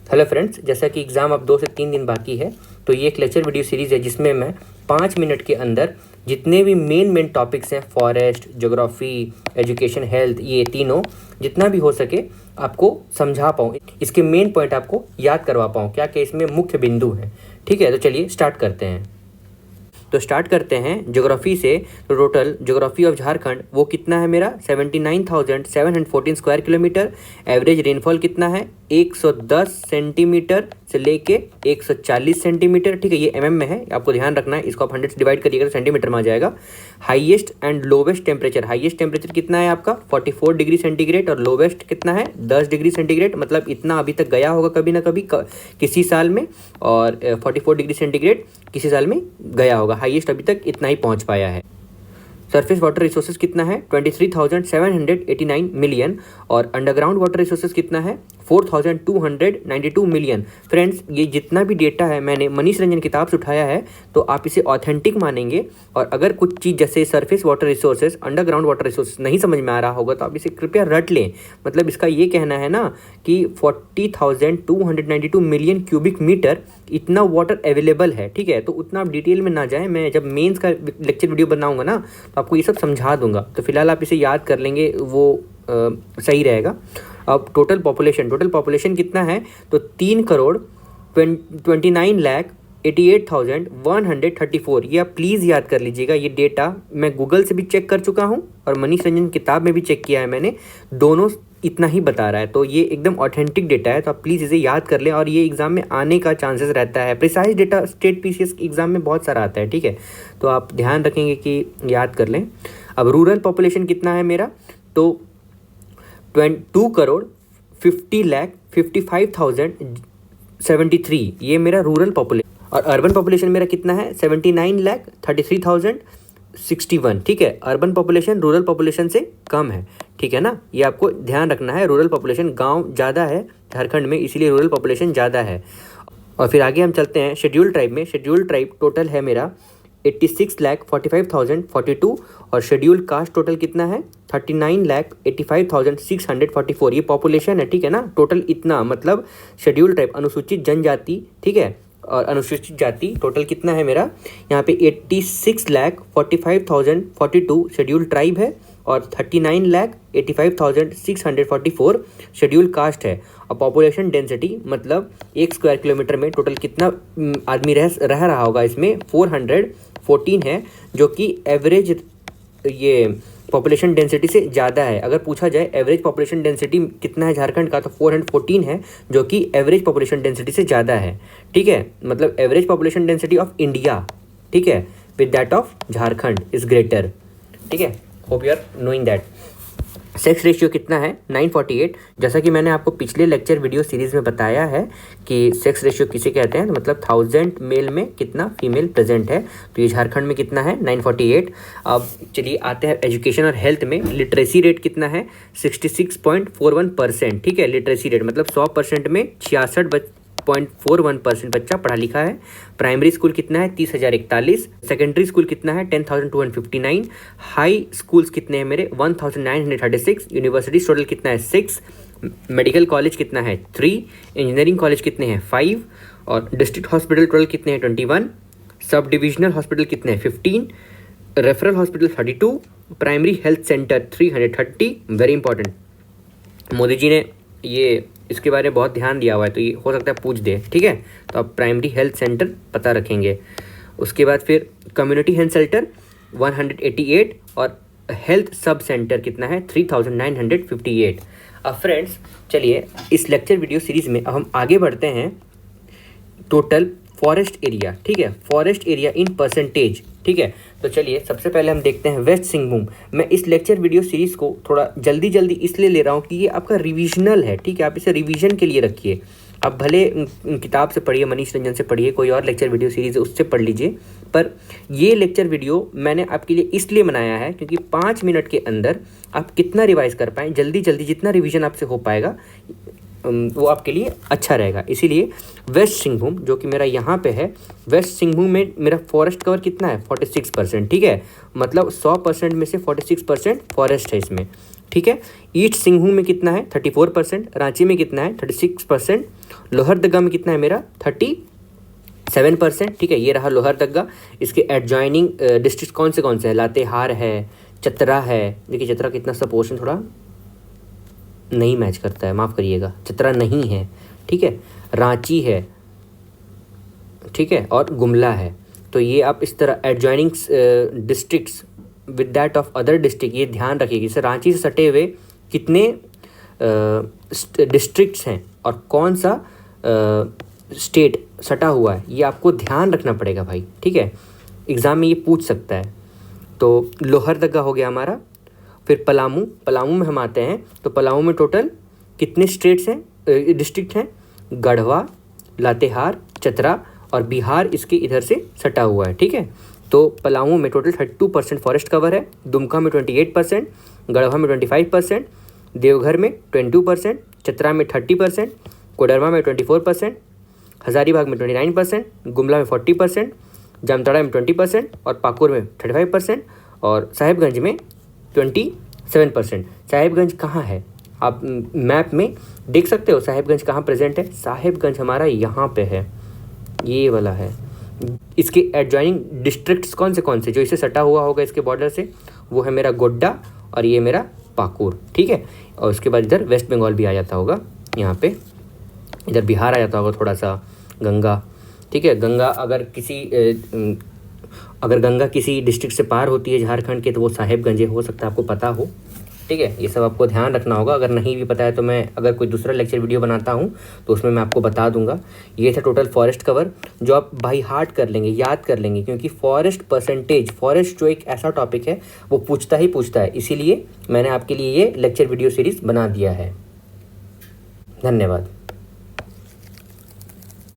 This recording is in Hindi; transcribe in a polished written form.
हेलो फ्रेंड्स, जैसा कि एग्ज़ाम अब 2 से 3 दिन बाकी है, तो ये एक लेक्चर वीडियो सीरीज़ है जिसमें मैं 5 मिनट के अंदर जितने भी मेन टॉपिक्स हैं, फॉरेस्ट, ज्योग्राफी, एजुकेशन, हेल्थ, ये तीनों जितना भी हो सके आपको समझा पाऊँ, इसके मेन पॉइंट आपको याद करवा पाऊँ, क्या क्या इसमें मुख्य बिंदु हैं। ठीक है, तो चलिए स्टार्ट करते हैं। तो स्टार्ट करते हैं ज्योग्राफी से। तो टोटल ज्योग्राफी ऑफ झारखंड वो कितना है मेरा 79,714 स्क्वायर किलोमीटर। एवरेज रेनफॉल कितना है 110 सेंटीमीटर से लेके 140 सेंटीमीटर। ठीक है, ये एमएम में है, आपको ध्यान रखना है। इसको आप 100 से डिवाइड करिएगा तो सेंटीमीटर में आ जाएगा। Highest and lowest temperature, highest temperature कितना है आपका 44 डिग्री सेंटीग्रेड और लोवेस्ट कितना है 10 डिग्री सेंटीग्रेड। मतलब इतना अभी तक गया होगा कभी ना कभी किसी साल में, और 44 डिग्री सेंटीग्रेड किसी साल में गया होगा। हाईएस्ट अभी तक इतना ही पहुंच पाया है। सरफेस वाटर रिसोर्सेज कितना है 23,789 मिलियन और अंडरग्राउंड वाटर रिसोर्सेज कितना है 4,292 मिलियन। फ्रेंड्स, ये जितना भी डेटा है मैंने मनीष रंजन किताब से उठाया है, तो आप इसे ऑथेंटिक मानेंगे। और अगर कुछ चीज़ जैसे surface water resources, underground water resources नहीं समझ में आ रहा होगा तो आप इसे कृपया रट लें। मतलब इसका ये कहना है ना कि 40,292 मिलियन क्यूबिक मीटर इतना वाटर अवेलेबल है। ठीक है, तो उतना आप डिटेल में ना जाएं, मैं जब मेंस का लेक्चर वीडियो बनाऊंगा ना तो आपको ये सब समझा दूंगा। तो फिलहाल आप इसे याद कर लेंगे, वो सही रहेगा। अब टोटल पॉपुलेशन कितना है तो 3,29,88,134। ये आप प्लीज़ याद कर लीजिएगा। ये डेटा मैं गूगल से भी चेक कर चुका हूँ और मनीष रंजन किताब में भी चेक किया है मैंने, दोनों इतना ही बता रहा है। तो ये एकदम ऑथेंटिक डेटा है, तो आप प्लीज़ इसे याद कर लें। और ये एग्ज़ाम में आने का चांसेस रहता है। Precise data state PCS exam में बहुत सारा आता है। ठीक है, तो आप ध्यान रखेंगे कि याद कर लें। अब रूरल पॉपुलेशन कितना है मेरा तो 2,50,55,073 ये मेरा रूरल पॉपुलेशन। और अर्बन पॉपुलेशन मेरा कितना है 79,33,061। ठीक है, अर्बन पॉपुलेशन रूरल पॉपुलेशन से कम है। ठीक है ना, ये आपको ध्यान रखना है। रूरल पॉपुलेशन, गांव ज़्यादा है झारखंड में, इसीलिए रूरल पॉपुलेशन ज़्यादा है। और फिर आगे हम चलते हैं शेड्यूल्ड ट्राइब में। शेड्यूल्ड ट्राइब टोटल है मेरा 86,45,042 और शेड्यूल्ड कास्ट टोटल कितना है 39,85,644। ये पॉपुलेशन है। ठीक है ना, टोटल इतना, मतलब शेड्यूल्ड ट्राइब अनुसूचित जनजाति, ठीक है, और अनुसूचित जाति टोटल कितना है मेरा यहाँ पे 86,45,042 शेड्यूल्ड ट्राइब है और 39,85,644 शेड्यूल्ड कास्ट है। और पॉपुलेशन डेंसिटी मतलब 1 स्क्वायर किलोमीटर में टोटल कितना आदमी रह रहा होगा इसमें 414 है, जो कि एवरेज ये पॉपुलेशन डेंसिटी से ज़्यादा है। अगर पूछा जाए एवरेज पॉपुलेशन डेंसिटी कितना है झारखंड का तो 414 है, जो कि एवरेज पॉपुलेशन डेंसिटी से ज़्यादा है। ठीक है, मतलब average population density of India, ठीक है, with that of Jharkhand is greater. ठीक है, hope you are knowing that. Sex ratio कितना है 948। जैसा कि मैंने आपको पिछले लेक्चर वीडियो सीरीज़ में बताया है कि सेक्स रेशियो किसे कहते हैं, तो मतलब 1000 मेल में कितना फीमेल प्रेजेंट है। तो ये झारखंड में कितना है 948। अब चलिए आते हैं एजुकेशन और हेल्थ में। लिटरेसी रेट कितना है 66.41%। ठीक है, लिटरेसी रेट मतलब 100% में 66.41% बच्चा पढ़ा लिखा है। प्राइमरी स्कूल कितना है 30,041। सेकेंडरी स्कूल कितना है 10,259। हाई स्कूल्स कितने हैं मेरे 1,936। यूनिवर्सिटी टोटल कितना है 6। मेडिकल कॉलेज कितना है 3। इंजीनियरिंग कॉलेज कितने हैं 5। और डिस्ट्रिक्ट हॉस्पिटल टोटल कितने हैं 21। सब डिविजनल हॉस्पिटल कितने हैं 15। Referral hospital 32। Primary health centre 330। Very important, Modi ji ने ये इसके बारे में बहुत ध्यान दिया हुआ है, तो ये हो सकता है पूछ दे। ठीक है, तो आप प्राइमरी हेल्थ सेंटर पता रखेंगे। उसके बाद फिर कम्युनिटी हेल्थ सेंटर 188 और हेल्थ सब सेंटर कितना है 3,958। अब फ्रेंड्स चलिए इस लेक्चर वीडियो सीरीज़ में अब हम आगे बढ़ते हैं। टोटल फॉरेस्ट एरिया, ठीक है, फॉरेस्ट एरिया इन परसेंटेज। ठीक है, तो चलिए सबसे पहले हम देखते हैं वेस्ट सिंहभूम। मैं इस लेक्चर वीडियो सीरीज़ को थोड़ा जल्दी इसलिए ले रहा हूँ कि ये आपका रिविजनल है। ठीक है, आप इसे रिवीजन के लिए रखिए। आप भले किताब से पढ़िए, मनीष रंजन से पढ़िए, कोई और लेक्चर वीडियो सीरीज़ है उससे पढ़ लीजिए, पर ये लेक्चर वीडियो मैंने आपके लिए इसलिए बनाया है क्योंकि 5 मिनट के अंदर आप कितना रिवाइज़ कर पाएँ, जल्दी जितना रिवीजन आपसे हो पाएगा वो आपके लिए अच्छा रहेगा। इसीलिए वेस्ट सिंहभूम जो कि मेरा यहाँ पे है, वेस्ट सिंहभूम में मेरा फॉरेस्ट कवर कितना है 46%। ठीक है, मतलब 100% में से 46% फॉरेस्ट है इसमें। ठीक है, ईस्ट सिंहभूम में कितना है 34%, रांची में कितना है 36%, लोहरदगा में कितना है मेरा 37%, ठीक है। ये रहा लोहरदगा। इसके एडजॉइनिंग डिस्ट्रिक्ट कौन से हैं, लातेहार है, चतरा है। देखिए चतरा कितना सा पोर्शन थोड़ा नहीं मैच करता है, माफ़ करिएगा, चतरा नहीं है, ठीक है। रांची है, ठीक है, और गुमला है। तो ये आप इस तरह adjoining districts with that of other district ये ध्यान रखिएगा। जैसे रांची से सटे हुए कितने डिस्ट्रिक्ट्स हैं और कौन सा स्टेट सटा हुआ है, ये आपको ध्यान रखना पड़ेगा भाई, ठीक है। एग्ज़ाम में ये पूछ सकता है। तो लोहरदगा हो गया हमारा। फिर पलामू में हम आते हैं। तो पलामू में टोटल कितने स्टेट्स हैं, डिस्ट्रिक्ट हैं, गढ़वा, लातेहार, चतरा और बिहार इसके इधर से सटा हुआ है, ठीक है। तो पलामू में टोटल 32% फॉरेस्ट कवर है, दुमका में 28%, गढ़वा में 25%, देवघर में 22%, चतरा में 30%, कोडरमा में 24%, हजारीबाग में 29%, गुमला में 40%, जामताड़ा में 20% और पाकुर में 35% और साहिबगंज में 27%। साहिबगंज कहाँ है, आप मैप में देख सकते हो साहिबगंज कहाँ प्रेजेंट है। साहिबगंज हमारा यहाँ पे है, ये वाला है। इसके एडजॉइनिंग डिस्ट्रिक्ट्स कौन से जो इसे सटा हुआ होगा इसके बॉर्डर से, वो है मेरा गोड्डा और ये मेरा पाकुर, ठीक है। और उसके बाद इधर वेस्ट बंगाल भी आ जाता होगा, यहाँ पे इधर बिहार आ जाता होगा थोड़ा सा, गंगा, ठीक है। गंगा अगर गंगा किसी डिस्ट्रिक्ट से पार होती है झारखंड के, तो वो साहिबगंज हो सकता है, आपको पता हो, ठीक है। ये सब आपको ध्यान रखना होगा। अगर नहीं भी पता है तो मैं अगर कोई दूसरा लेक्चर वीडियो बनाता हूँ तो उसमें मैं आपको बता दूंगा। ये था टोटल फॉरेस्ट कवर, जो आप बाई हार्ट कर लेंगे, याद कर लेंगे, क्योंकि फॉरेस्ट जो एक ऐसा टॉपिक है वो पूछता है। इसीलिए मैंने आपके लिए ये लेक्चर वीडियो सीरीज़ बना दिया है। धन्यवाद।